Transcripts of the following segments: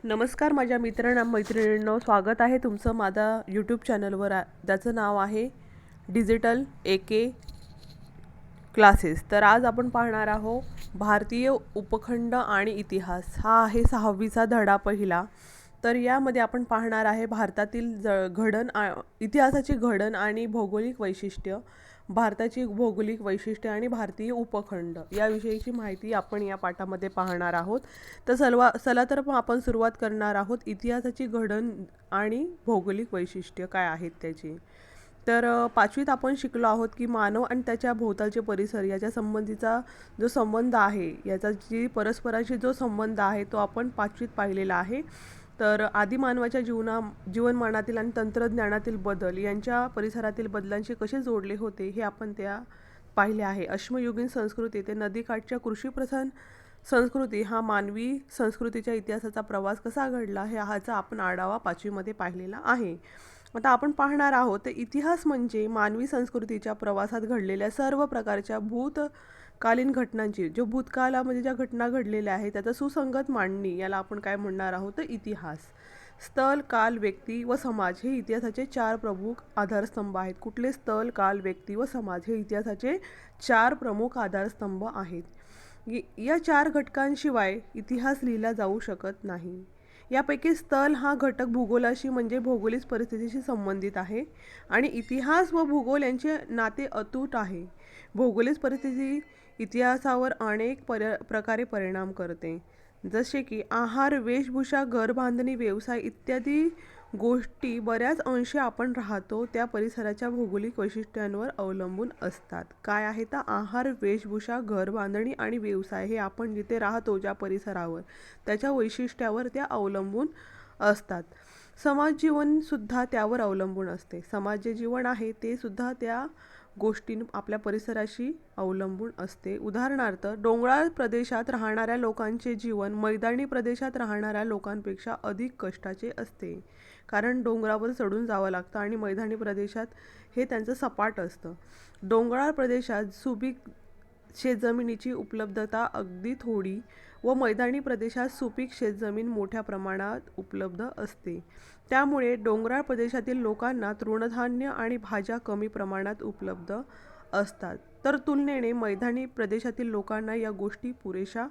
नमस्कार माझ्या मित्रांना मैत्रिणींनो, स्वागत आहे तुमचं माझा यूट्यूब चॅनलवर ज्याचं नाव आहे डिजिटल AK क्लासेस. तर आज आपण पाहणार आहोत भारतीय उपखंड आणि इतिहास. हा आहे 6वीचा धडा पहिला. तर यामध्ये आपण पाहणार आहे भारतातील इतिहासाची घडण आणि भौगोलिक वैशिष्ट्य, भारताची भौगोलिक वैशिष्ट्ये आणि भारतीय उपखंड याविषयीची माहिती आपण या पाठामध्ये पाहणार आहोत. तर चला तर आपण सुरुवात करणार आहोत इतिहासाची घडण आणि भौगोलिक वैशिष्ट्य काय आहेत त्याची. तर पाचवीत आपण शिकलो आहोत की मानव आणि त्याच्या भोवतालचे परिसर याच्या संबंधीचा जो संबंध आहे, याचा परस्परांशी जो संबंध आहे तो आपण पाचवीत पाहिलेला आहे. तर आदिमानवाच्या जीवनमानातील आणि तंत्रज्ञानातील बदल यांच्या परिसरातील बदलांशी कसे जोडले होते हे आपण त्या पाहिले आहे. अश्मयुगीन संस्कृती ते नदीकाठच्या कृषीप्रधान संस्कृती हा मानवी संस्कृतीच्या इतिहासाचा प्रवास कसा घडला ह्याचा आपण आढावा पाचवीमध्ये पाहिलेला आहे. आता आपण पाहणार आहोत तर इतिहास म्हणजे मानवी संस्कृतीच्या प्रवासात घडलेल्या सर्व प्रकारच्या भूतकालीन घटनांची, जो भूतकाळामध्ये ज्या घटना घडलेल्या आहेत त्याचा सुसंगत मांडणी, याला आपण काय म्हणणार आहोत तर इतिहास. स्थल, काल, व्यक्ती व समाज हे इतिहासाचे 4 प्रमुख आधारस्तंभ आहेत. कुठले? स्थल, काल, व्यक्ती व समाज हे इतिहासाचे 4 प्रमुख आधारस्तंभ आहेत. या 4 घटकांशिवाय इतिहास लिहिला जाऊ शकत नाही. यापैकी स्थल हा घटक भूगोलाशी म्हणजे भौगोलिक परिस्थितीशी संबंधित आहे आणि इतिहास व भूगोल यांचे नाते अतूट आहे. भौगोलिक परिस्थिती इतिहासावर अनेक प्रकारे परिणाम करते, जसे की आहार, वेशभूषा, घर बांधणी, व्यवसाय इत्यादी गोष्टी बऱ्याच अंशी आपण राहतो त्या परिसराच्या भौगोलिक वैशिष्ट्यांवर अवलंबून असतात. काय आहे तर आहार, वेशभूषा, घर बांधणी आणि व्यवसाय हे आपण जिथे राहतो ज्या परिसरावर त्याच्या वैशिष्ट्यावर त्या अवलंबून असतात. समाज जीवन सुद्धा त्यावर अवलंबून असते. समाज जे जीवन आहे ते सुद्धा त्या गोष्टी आपल्या परिसराशी अवलंबून असते. उदाहरणार्थ, डोंगराळ प्रदेशात राहणाऱ्या लोकांचे जीवन मैदानी प्रदेशात राहणाऱ्या लोकांपेक्षा अधिक कष्टाचे असते, कारण डोंगरावर चढून जावं लागतं आणि मैदानी प्रदेशात हे त्यांचं सपाट असतं. डोंगराळ प्रदेशात सुपीक शेतजमिनीची उपलब्धता अगदी थोडी व मैदानी प्रदेशात सुपीक शेतजमीन मोठ्या प्रमाणात उपलब्ध असते. त्यामुळे डोंगराळ प्रदेशातील लोकांना तृणधान्य आणि भाज्या कमी प्रमाणात उपलब्ध असतात, तर तुलनेने मैदानी प्रदेशातील लोकांना या गोष्टी पुरेशा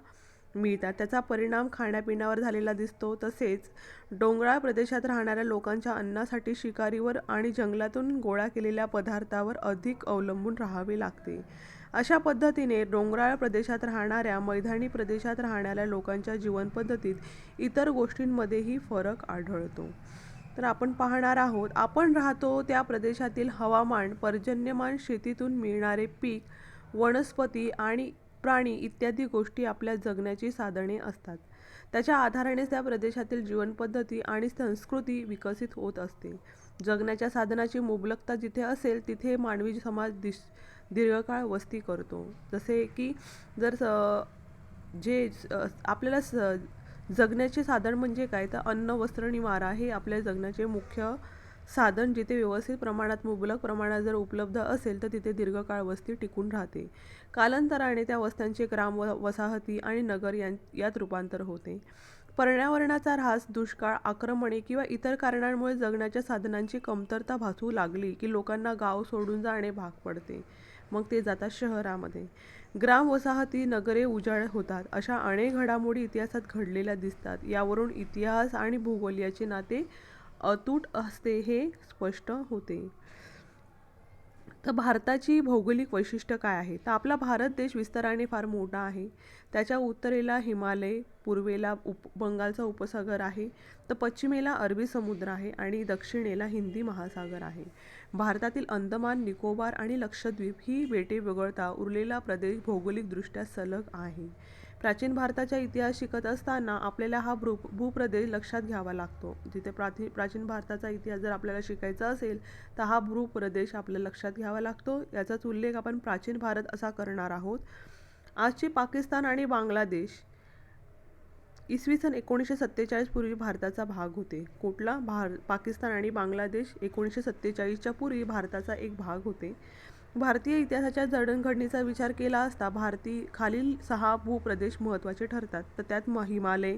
मिळतात. त्याचा परिणाम खाण्यापिण्यावर झालेला दिसतो. तसेच डोंगराळ प्रदेशात राहणाऱ्या लोकांच्या अन्नासाठी शिकारीवर आणि जंगलातून गोळा केलेल्या पदार्थावर अधिक अवलंबून राहावे लागते. अशा पद्धतीने डोंगराळ प्रदेशात राहणाऱ्या मैदानी प्रदेशात राहणाऱ्या लोकांच्या जीवनपद्धतीत इतर गोष्टींमध्येही फरक आढळतो. तर आपण पाहणार आहोत, आपण राहतो त्या प्रदेशातील हवामान, पर्जन्यमान, शेतीतून मिळणारे पीक, वनस्पती आणि प्राणी इत्यादी गोष्टी आपल्या जगण्याची साधने असतात. त्याच्या आधाराने त्या प्रदेशातील जीवनपद्धती आणि संस्कृती विकसित होत असते. जगण्याच्या साधनाची मुबलकता जिथे असेल तिथे मानवी समाज दीर्घकाळ वस्ती करतो. जसे की जर आपल्याला जगण्याचे साधन म्हणजे काय तर अन्न, वस्त्र, निवारा हे आपल्या जगण्याचे मुख्य साधन जिथे व्यवस्थित प्रमाणात, मुबलक प्रमाणात जर उपलब्ध असेल तर तिथे दीर्घकाळ वस्ती टिकून राहते. कालांतराने त्या वस्त्यांचे ग्राम, वसाहती आणि नगर यात रूपांतर होते. पर्यावरणाचा ऱ्हास, दुष्काळ, आक्रमणे किंवा इतर कारणांमुळे जगण्याच्या साधनांची कमतरता भासू लागली की लोकांना गाव सोडून जाणे भाग पडते. मग ते जातात शहरामध्ये. ग्राम, वसाहती, नगरे उजाड होतात. अशा अनेक घडामोडी इतिहासात घडलेल्या दिसतात. यावरून इतिहास आणि भूगोल याचे नाते अतूट असते हे स्पष्ट होते. तर भारताची भौगोलिक वैशिष्ट्य काय आहे तर आपला भारत देश विस्ताराने फार मोठा आहे. त्याच्या उत्तरेला हिमालय, पूर्वेला बंगालचा उपसागर आहे, तर पश्चिमेला अरबी समुद्र आहे आणि दक्षिणेला हिंदी महासागर आहे. भारतातील अंदमान, निकोबार आणि लक्षद्वीप ही बेटे वगळता उरलेला प्रदेश भौगोलिकदृष्ट्या सलग आहे. प्राचीन भारताचा इतिहास शिकत असताना आपल्याला हा भूप्रदेश लक्षात घ्यावा लागतो. जिथे प्राचीन भारताचा इतिहास जर आपल्याला शिकायचा असेल तर हा भूप्रदेश आपल्याला लक्षात घ्यावा लागतो. याचाच उल्लेख आपण प्राचीन भारत असा करणार आहोत. आजची पाकिस्तान आणि बांगलादेश इसवी सन 1947 पूर्वी भारताचा भाग होते. पाकिस्तान आणि बांगलादेश 1947च्या पूर्वी भारताचा एक भाग होते. भारतीय इतिहासाच्या जडणघडणीचा विचार केला असता भारतीय खालील 6 भूप्रदेश महत्त्वाचे ठरतात. तर त्यात हिमालय,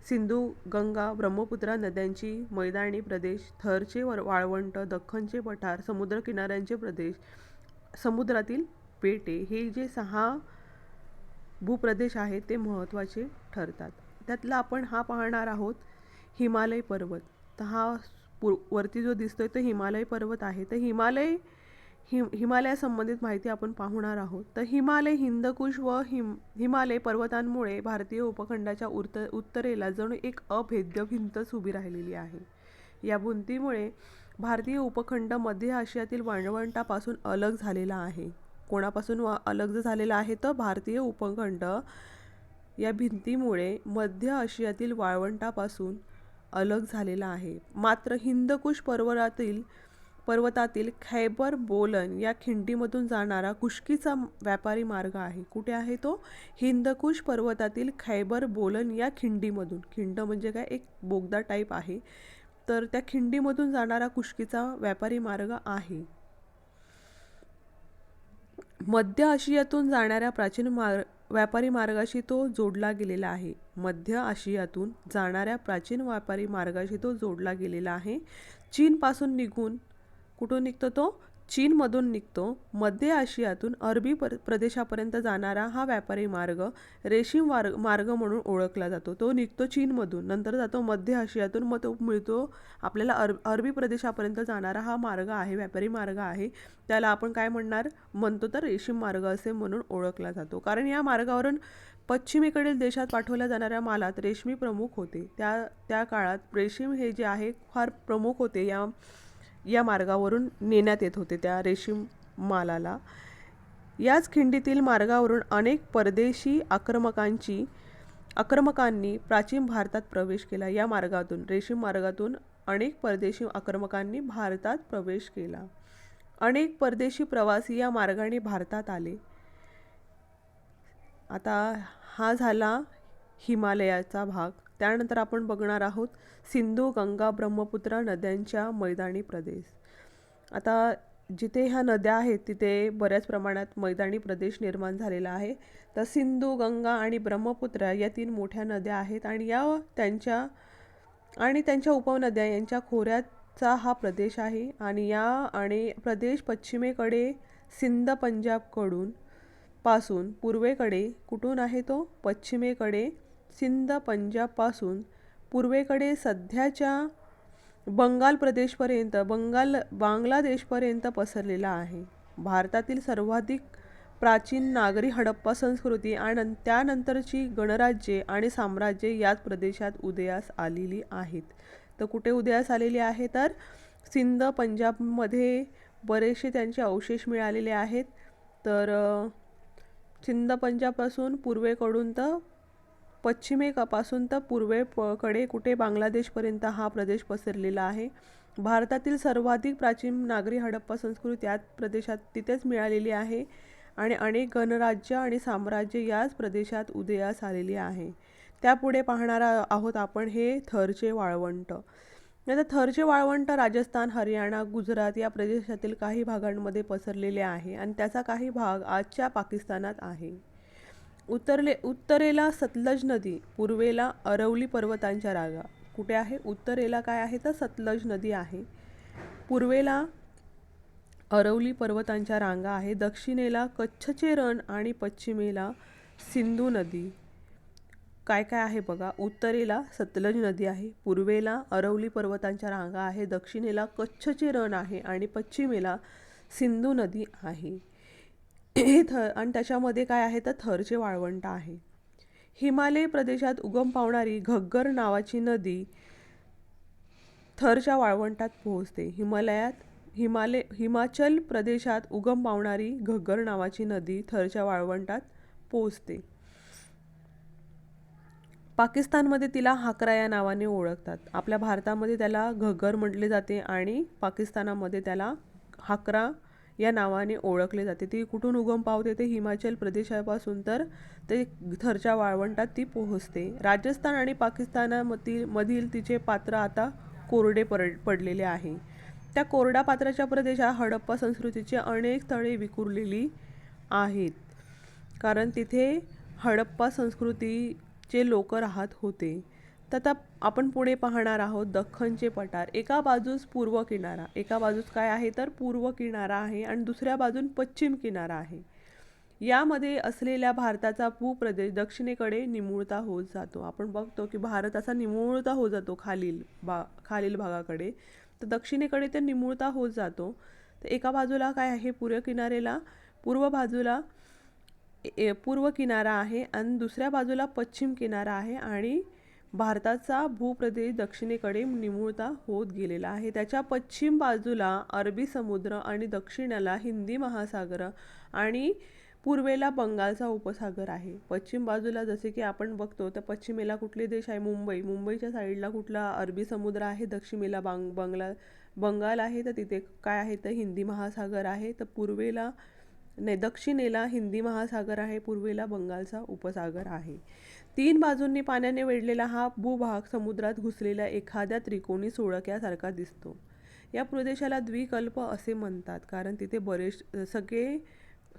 सिंधू, गंगा, ब्रह्मपुत्रा नद्यांची मैदानी प्रदेश, थरचे वाळवंट, दख्खनचे पठार, समुद्रकिनाऱ्यांचे प्रदेश, समुद्रातील बेटे, हे जे 6 भूप्रदेश आहेत ते महत्त्वाचे ठरतात. त्यातला आपण हा पाहणार आहोत हिमालय पर्वत. तर हा वरती जो दिसतोय तो हिमालय पर्वत आहे. तर हिमालयासंबंधित माहिती आपण पाहणार आहोत. तर हिमालय, हिंदकुश व हिमालय पर्वतांमुळे भारतीय उपखंडाच्या उत्तरेला जणू एक अभेद्य भिंतच उभी राहिलेली आहे. या भिंतीमुळे भारतीय उपखंड मध्य आशियातील वाळवंटापासून अलग झालेला आहे. कोणापासून अलग झालेला आहे? तर भारतीय उपखंड या भिंतीमुळे मध्य आशियातील वाळवंटापासून अलग झालेला आहे. मात्र हिंदकुश पर्वतातील खैबर बोलन या खिंडीमधून जाणारा कुश्कीचा व्यापारी मार्ग आहे. कुठे आहे तो? हिंदकुश पर्वतातील खैबर बोलन या खिंडीमधून. खिंड म्हणजे काय? एक बोगदा टाईप आहे. तर त्या खिंडीमधून जाणारा कुश्कीचा व्यापारी मार्ग आहे. मध्य आशियातून जाणाऱ्या प्राचीन व्यापारी मार्गाशी तो जोडला गेलेला आहे. मध्य आशियातून जाणाऱ्या प्राचीन व्यापारी मार्गाशी तो जोडला गेलेला आहे. चीनपासून निघून कुठून निघतो तो? चीनमधून निघतो. मध्य आशियातून अरबी प्रदेशापर्यंत जाणारा हा व्यापारी मार्ग रेशीम मार्ग म्हणून ओळखला जातो. तो निघतो चीनमधून, नंतर जातो मध्य आशियातून, मग तो मिळतो आपल्याला अरबी प्रदेशापर्यंत जाणारा हा मार्ग आहे, व्यापारी मार्ग आहे. त्याला आपण काय म्हणतो तर रेशीम मार्ग असे म्हणून ओळखला जातो. कारण या मार्गावरून पश्चिमेकडील देशात पाठवल्या जाणाऱ्या मालात रेशमी प्रमुख होते. त्या काळात रेशीम हे जे आहे फार प्रमुख होते. या मार्गावरून नेण्यात येत होते त्या रेशीम मालाला. याच खिंडीतील मार्गावरून अनेक परदेशी आक्रमकांनी प्राचीन भारतात प्रवेश केला. या मार्गातून, रेशीम मार्गातून अनेक परदेशी आक्रमकांनी भारतात प्रवेश केला. अनेक परदेशी प्रवासी या मार्गाने भारतात आले. आता हा झाला हिमालयाचा भाग. त्यानंतर आपण बघणार आहोत सिंधू, गंगा, ब्रह्मपुत्रा नद्यांच्या मैदानी प्रदेश. आता जिथे ह्या नद्या आहेत तिथे बऱ्याच प्रमाणात मैदानी प्रदेश निर्माण झालेला आहे. तर सिंधू, गंगा आणि ब्रह्मपुत्रा या 3 मोठ्या नद्या आहेत आणि त्यांच्या उपनद्या यांच्या खोऱ्याचा हा प्रदेश आहे. आणि प्रदेश पश्चिमेकडे सिंध पंजाबकडून पासून पूर्वेकडे कुठून आहे तो? पश्चिमेकडे सिंध पंजाबपासून पूर्वेकडे सध्याच्या बांगलादेशपर्यंत पसरलेला आहे. भारतातील सर्वाधिक प्राचीन नागरी हडप्पा संस्कृती आणि त्यानंतरची गणराज्ये आणि साम्राज्ये याच प्रदेशात उदयास आलेली आहेत. तर कुठे उदयास आलेली आहे? तर सिंध पंजाबमध्ये बरेचसे त्यांचे अवशेष मिळालेले आहेत. तर सिंध पंजाबपासून पूर्वेकडून तर पश्चिमेपासून तर पूर्वेकडे कुठे बांगलादेशपर्यंत हा प्रदेश पसरलेला आहे. भारतातील सर्वाधिक प्राचीन नागरी हडप्पा संस्कृती याच प्रदेशात तिथेच मिळालेली आहे आणि अनेक गणराज्य आणि साम्राज्य याच प्रदेशात उदयास आलेली आहे. त्यापुढे पाहणार आहोत आपण हे थरचे वाळवंट. आता थरचे वाळवंट राजस्थान, हरियाणा, गुजरात या प्रदेशातील काही भागांमध्ये पसरलेले आहे आणि त्याचा काही भाग आजच्या पाकिस्तानात आहे. उत्तरेला सतलज नदी, पूर्वेला अरवली पर्वतांच्या रांगा. कुठे आहे? उत्तरेला काय आहे? तर सतलज नदी आहे. पूर्वेला अरवली पर्वतांच्या रांगा आहे. दक्षिणेला कच्छचे रण आणि पश्चिमेला सिंधू नदी. काय काय आहे बघा. उत्तरेला सतलज नदी आहे, पूर्वेला अरवली पर्वतांच्या रांगा आहे, दक्षिणेला कच्छचे रण आहे आणि पश्चिमेला सिंधू नदी आहे. आणि त्याच्यामध्ये काय आहे तर थरचे वाळवंट आहे. हिमालय प्रदेशात उगम पावणारी घग्गर नावाची नदी थरच्या वाळवंटात पोहोचते. हिमाचल प्रदेशात उगम पावणारी घग्गर नावाची नदी थरच्या वाळवंटात पोहोचते. पाकिस्तानमध्ये तिला हाकरा या नावाने ओळखतात. आपल्या भारतामध्ये त्याला घग्गर म्हटले जाते आणि पाकिस्तानामध्ये त्याला हाकरा या नावाने ओळखले जाते. ती कुठून उगम पावते? ते हिमाचल प्रदेशापासून तर ते थरच्या वाळवंटात ती पोहोचते. राजस्थान आणि पाकिस्तानामधील तिचे पात्र आता कोरडे पडलेले आहे. त्या कोरड्या पात्राच्या प्रदेशात हडप्पा संस्कृतीची अनेक स्थळे विखुरलेली आहेत, कारण तिथे हडप्पा संस्कृतीचे लोक राहत होते. तर आता आपण पुढे पाहणार आहोत दख्खनचे पठार. एका बाजूस पूर्व किनारा, एका बाजूस काय आहे तर पूर्व किनारा आहे आणि दुसऱ्या बाजून पश्चिम किनारा आहे. यामध्ये असलेल्या भारताचा भूप्रदेश दक्षिणेकडे निमुळता होत जातो. आपण बघतो की भारत असा निमुळता होत जातो खालील भागाकडे, तर दक्षिणेकडे ते निमुळता होत जातो. तर एका बाजूला काय आहे पूर्व बाजूला पूर्व किनारा आहे आणि दुसऱ्या बाजूला पश्चिम किनारा आहे आणि भारताचा भूप्रदेश दक्षिणेकडे निमुळता होत गेलेला आहे. त्याच्या पश्चिम बाजूला अरबी समुद्र आणि दक्षिणेला हिंदी महासागर आणि पूर्वेला बंगालचा उपसागर आहे. पश्चिम बाजूला जसे की आपण बघतो तर पश्चिमेला कुठले देश आहे मुंबईच्या साईडला कुठला अरबी समुद्र आहे, दक्षिणेला बंगाल आहे, तर तिथे काय आहे तर हिंदी महासागर आहे. तर दक्षिणेला हिंदी महासागर आहे, पूर्वेला बंगालचा उपसागर आहे. 3 बाजूंनी पाण्याने वेढलेला हा भूभाग समुद्रात घुसलेल्या एखाद्या त्रिकोणी सोळक्यासारखा दिसतो. या प्रदेशाला द्वीकल्प असे म्हणतात, कारण तिथे सगळे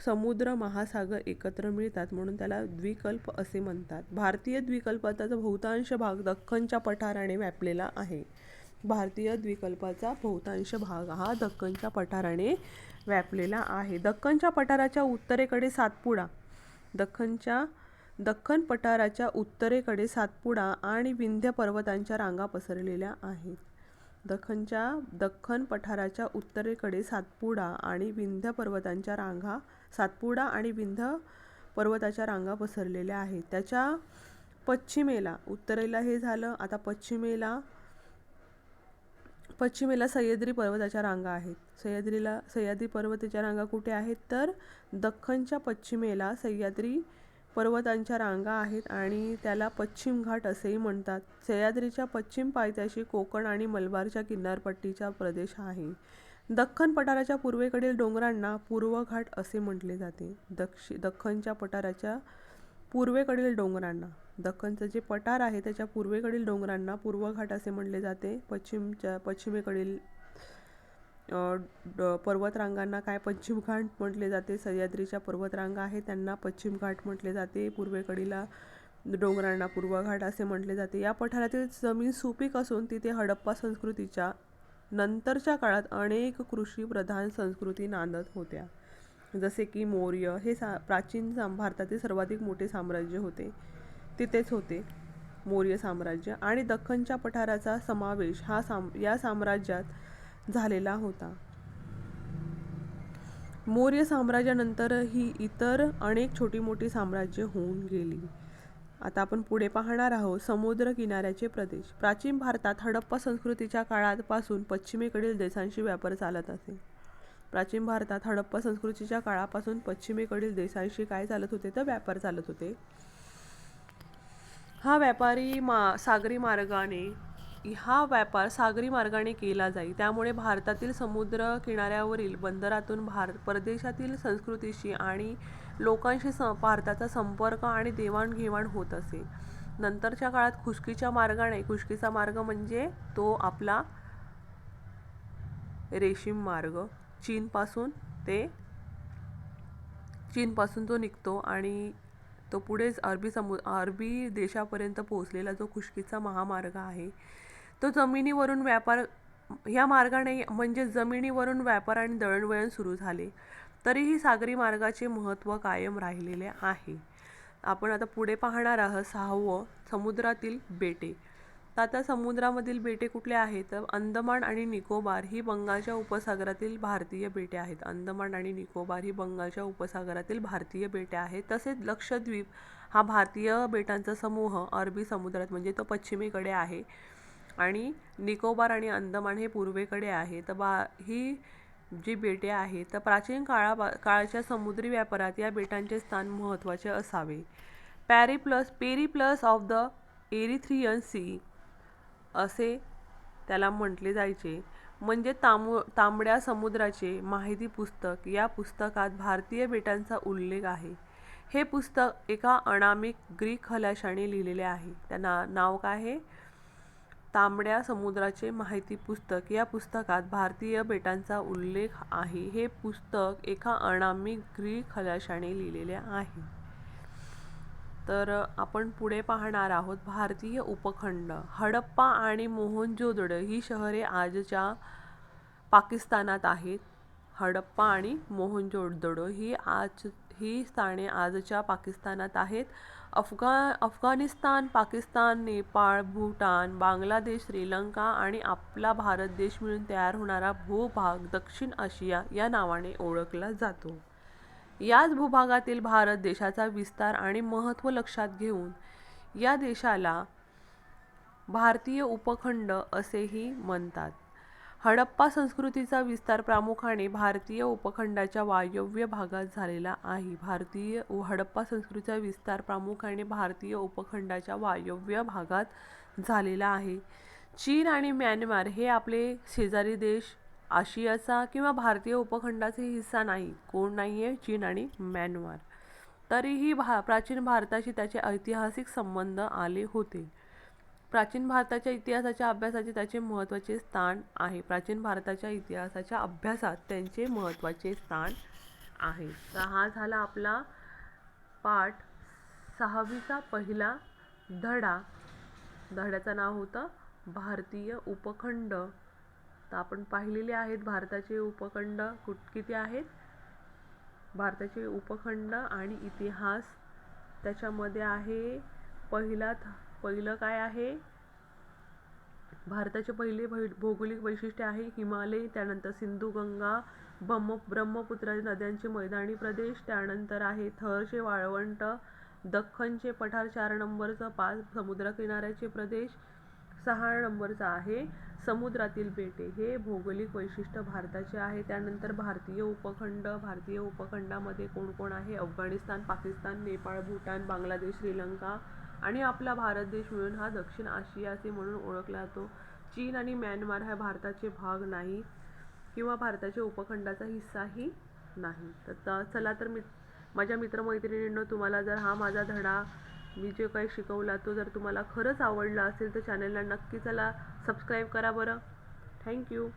समुद्र महासागर एकत्र मिळतात, म्हणून त्याला द्वीकल्प असे म्हणतात. भारतीय द्वीपकल्पाचा बहुतांश भाग दख्खनच्या पठाराने व्यापलेला आहे. भारतीय द्वीपकल्पाचा बहुतांश भाग हा दख्खनच्या पठाराने व्यापलेला आहे. दख्खनच्या पठाराच्या उत्तरेकडे सातपुडा, दख्खन पठाराच्या उत्तरेकडे सातपुडा आणि विंध्य पर्वतांच्या रांगा पसरलेल्या आहेत. दख्खन पठाराच्या उत्तरेकडे सातपुडा आणि विंध्य पर्वताच्या रांगा पसरलेल्या आहेत. त्याच्या पश्चिमेला, उत्तरेला हे झालं, आता पश्चिमेला सह्याद्री पर्वताच्या रांगा आहेत. सह्याद्री पर्वताच्या रांगा कुठे आहेत तर दख्खनच्या पश्चिमेला सह्याद्री पर्वतांच्या रांगा आहेत आणि त्याला पश्चिम घाट असेही म्हणतात. सह्याद्रीच्या पश्चिम पायथ्याशी कोकण आणि मलबारच्या किनारपट्टीचा प्रदेश आहे. दख्खन पठाराच्या पूर्वेकडील डोंगरांना पूर्व घाट असे म्हटले जाते. दख्खनच्या पठाराच्या पूर्वेकडील डोंगरांना, दख्खनचं जे पठार आहे त्याच्या पूर्वेकडील डोंगरांना पूर्व घाट असे म्हटले जाते. पश्चिमेकडील पर्वतरांगांना काय पश्चिम घाट म्हटले जाते. सह्याद्रीच्या पर्वतरांगा आहेत त्यांना पश्चिम घाट म्हटले जाते. पूर्वेकडील डोंगरांना पूर्व घाट असे म्हटले जाते. या पठारातील जमीन सुपीक असून तिथे हडप्पा संस्कृतीच्या नंतरच्या काळात अनेक कृषी प्रधान संस्कृती नांदत होत्या. जसे की मौर्य हे प्राचीन भारतातील सर्वाधिक मोठे साम्राज्य होते, तिथेच होते मौर्य साम्राज्य, आणि दख्खनच्या पठाराचा समावेश या साम्राज्यात झालेला होता. मौर्य साम्राज्यानंतरही इतर अनेक छोटी मोठी साम्राज्य होऊन गेली. आता आपण पुढे पाहणार आहोत समुद्र किनाऱ्याचे प्रदेश. प्राचीन भारतात हडप्पा संस्कृतीच्या काळापासून पश्चिमेकडील देशांशी व्यापार चालत असे. प्राचीन भारतात हडप्पा संस्कृतीच्या काळापासून पश्चिमेकडील देशांशी काय चालत होते तर व्यापार चालत होते. हा व्यापार सागरी मार्गाने केला जाई. त्यामुळे भारतातील समुद्र किनाऱ्यावरील बंदरातून परदेशातील संस्कृतीशी आणि लोकांशी भारताचा संपर्क आणि देवाणघेवाण होत असे. नंतरच्या काळात खुष्कीचा मार्ग म्हणजे तो आपला रेशीम मार्ग, चीनपासून तो निघतो आणि तो पुढेच अरबी देशापर्यंत पोहोचलेला जो खुष्कीचा महामार्ग आहे तो ह्या मार्गाने म्हणजे जमिनीवरून व्यापार आणि दळणवळण सुरू झाले. तरीही सागरी मार्गाचे महत्त्व कायम राहिलेले आहे. आपण आता पुढे पाहणार आहोत 6वं समुद्रातील बेटे. आता समुद्रामधील बेटे कुठले आहेत तर अंदमान आणि निकोबार ही बंगालच्या उपसागरातील भारतीय बेटे आहेत. अंदमान आणि निकोबार ही बंगालच्या उपसागरातील भारतीय बेटे आहेत. तसेच लक्षद्वीप हा भारतीय बेटांचा समूह अरबी समुद्रात म्हणजे तो पश्चिमेकडे आहे आणि निकोबार आणि अंदमान हे पूर्वेकडे आहे. तर ही जी बेटे आहेत तर प्राचीन काळाच्या समुद्री व्यापारात या बेटांचे स्थान महत्त्वाचे असावे. Periplus of the Erythraean Sea असे त्याला म्हटले जायचे, म्हणजे तांबड्या समुद्राचे माहिती पुस्तक. या पुस्तकात भारतीय बेटांचा उल्लेख आहे. हे पुस्तक एका अनामिक ग्रीक खलाशाने लिहिलेले आहे. त्यांना नाव काय आहे तांबड्या समुद्राचे माहिती पुस्तक या पुस्तकात भारतीय बेटांचा उल्लेख आहे. हे पुस्तक एका अनामी ग्रीक खलाशाने लिहिलेले आहे. तर आपण पुढे पाहणार आहोत भारतीय उपखंड. हडप्पा आणि मोहनजोदडो ही शहरे आजच्या पाकिस्तानात आहेत. हडप्पा आणि मोहनजोदडो ही स्थाने आजच्या पाकिस्तानात आहेत. अफगाणिस्तान, पाकिस्तान, नेपाळ, भूटान, बांगलादेश, श्रीलंका आणि आपला भारत देश मिळून तयार होणारा भूभाग दक्षिण आशिया या नावाने ओळखला जातो. याच भूभागातील भारत देशाचा विस्तार आणि महत्त्व लक्षात घेऊन या देशाला भारतीय उपखंड असेही म्हणतात. हडप्पा संस्कृतीचा विस्तार प्रामुख्याने भारतीय उपखंडाच्या वायव्य भागात झालेला आहे. हडप्पा संस्कृतीचा विस्तार प्रामुख्याने भारतीय उपखंडाच्या वायव्य भागात झालेला आहे. चीन आणि म्यानमार हे आपले शेजारी देश आशियाचा किंवा भारतीय उपखंडाचा हिस्सा नाही. कोण नाही आहे? चीन आणि म्यानमार. तरीही प्राचीन भारताशी त्याचे ऐतिहासिक संबंध आले होते. प्राचीन भारताच्या इतिहासाच्या अभ्यासाचे त्याचे महत्त्वाचे स्थान आहे. प्राचीन भारताच्या इतिहासाच्या अभ्यासात त्यांचे महत्त्वाचे स्थान आहे. तर हा झाला आपला पाठ 6वीचा पहिला धडा. धड्याचं नाव होतं भारतीय उपखंड. तर आपण पाहिलेले आहेत भारताचे उपखंड किती आहेत. भारताचे उपखंड आणि इतिहास त्याच्यामध्ये आहे. पहिलं काय आहे? भारताचे पहिले भौगोलिक वैशिष्ट्य आहे हिमालय, त्यानंतर सिंधू, गंगा, ब्रह्मपुत्रा नद्यांचे मैदानी प्रदेश, त्यानंतर आहे थरचे वाळवंट, दख्खनचे पठार 4 नंबरचा, 5 समुद्रकिनाऱ्याचे प्रदेश, 6 नंबरचा आहे समुद्रातील बेटे. हे भौगोलिक वैशिष्ट्य भारताचे आहे. त्यानंतर भारतीय उपखंडामध्ये कोण कोण आहे? अफगाणिस्तान, पाकिस्तान, नेपाळ, भूटान, बांगलादेश, श्रीलंका आणि आपला भारत देश मिळून हा दक्षिण आशिया असे म्हणून ओळखला जातो. चीन आणि म्यानमार हा भारताचे भाग नाही किंवा भारताच्या उपखंडाचा हिस्साही नाही. तर चला तर माझ्या मित्रमैत्रिणींनो, तुम्हाला जर हा माझा धडा मी जे काही शिकवला तो जर तुम्हाला खरंच आवडला असेल तर चॅनलला नक्की चला सबस्क्राईब करा बरं. थँक्यू.